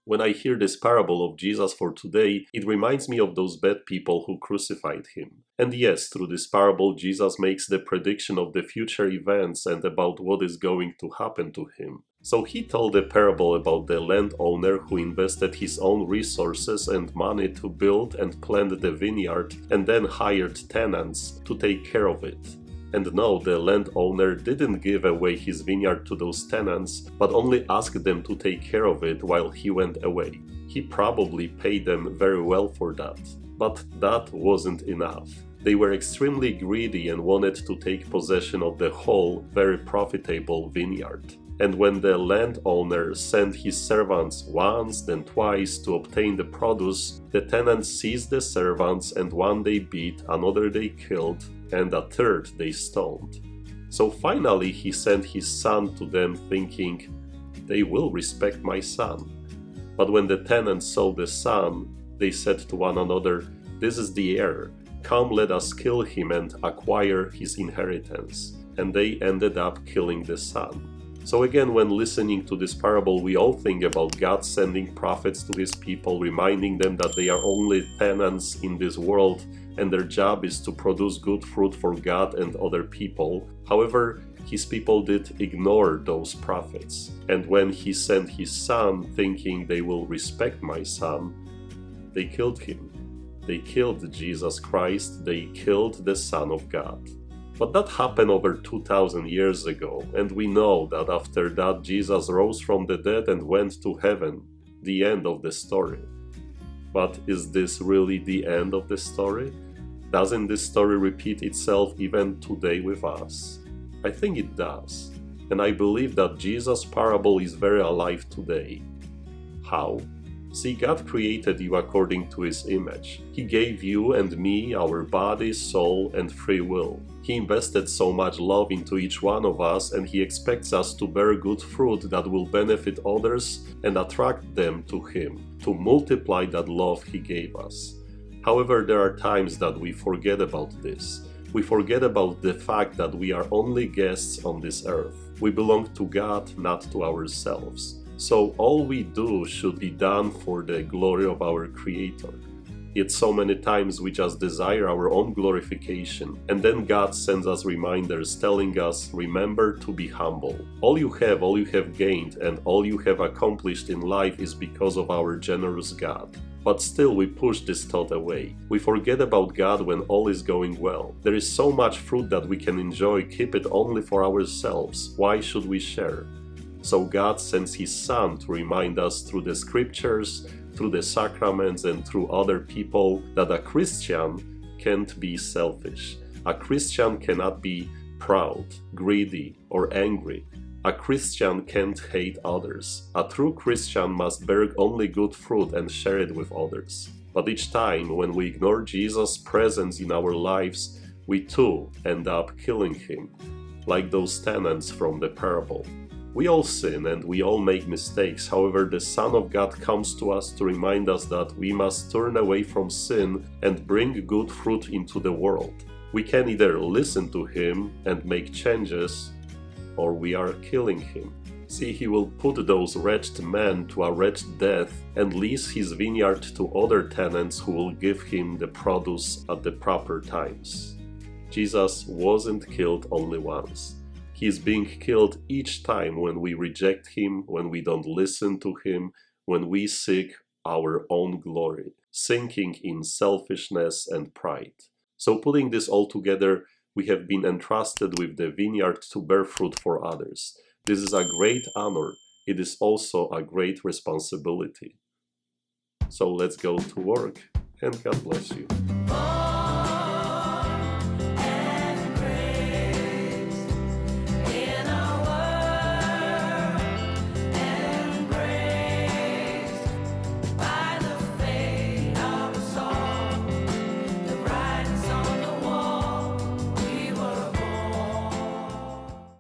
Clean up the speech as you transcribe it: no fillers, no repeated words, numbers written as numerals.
When I hear this parable of Jesus for today, it reminds me of those bad people who crucified him. And yes, through this parable, Jesus makes the prediction of the future events and about what is going to happen to him. So he told a parable about the landowner who invested his own resources and money to build and plant the vineyard and then hired tenants to take care of it. And no, the landowner didn't give away his vineyard to those tenants, but only asked them to take care of it while he went away. He probably paid them very well for that. But that wasn't enough. They were extremely greedy and wanted to take possession of the whole, very profitable vineyard. And when the landowner sent his servants once, then twice to obtain the produce, the tenants seized the servants and one they beat, another they killed, and a third they stoned. So finally he sent his son to them, thinking, "They will respect my son." But when the tenants saw the son, they said to one another, "This is the heir. Come, let us kill him and acquire his inheritance." And they ended up killing the son. So again, when listening to this parable, we all think about God sending prophets to his people, reminding them that they are only tenants in this world and their job is to produce good fruit for God and other people. However, his people did ignore those prophets. And when he sent his son, thinking they will respect my son, they killed him. They killed Jesus Christ, they killed the Son of God. But that happened over 2000 years ago, and we know that after that Jesus rose from the dead and went to heaven. The end of the story. But is this really the end of the story? Doesn't this story repeat itself even today with us? I think it does, and I believe that Jesus' parable is very alive today. How? See, God created you according to his image. He gave you and me our body, soul, and free will. He invested so much love into each one of us, and he expects us to bear good fruit that will benefit others and attract them to him, to multiply that love he gave us. However, there are times that we forget about this. We forget about the fact that we are only guests on this earth. We belong to God, not to ourselves. So all we do should be done for the glory of our Creator. Yet so many times we just desire our own glorification, and then God sends us reminders telling us, remember to be humble. All you have gained, and all you have accomplished in life is because of our generous God. But still we push this thought away. We forget about God when all is going well. There is so much fruit that we can enjoy, keep it only for ourselves. Why should we share? So God sends his Son to remind us through the scriptures, through the sacraments, and through other people that a Christian can't be selfish. A Christian cannot be proud, greedy, or angry. A Christian can't hate others. A true Christian must bear only good fruit and share it with others. But each time when we ignore Jesus' presence in our lives, we too end up killing him, like those tenants from the parable. We all sin and we all make mistakes. However, the Son of God comes to us to remind us that we must turn away from sin and bring good fruit into the world. We can either listen to him and make changes, or we are killing him. See, he will put those wretched men to a wretched death and lease his vineyard to other tenants who will give him the produce at the proper times. Jesus wasn't killed only once. He is being killed each time when we reject him, when we don't listen to him, when we seek our own glory, sinking in selfishness and pride. So putting this all together, we have been entrusted with the vineyard to bear fruit for others. This is a great honor. It is also a great responsibility. So let's go to work, and God bless you.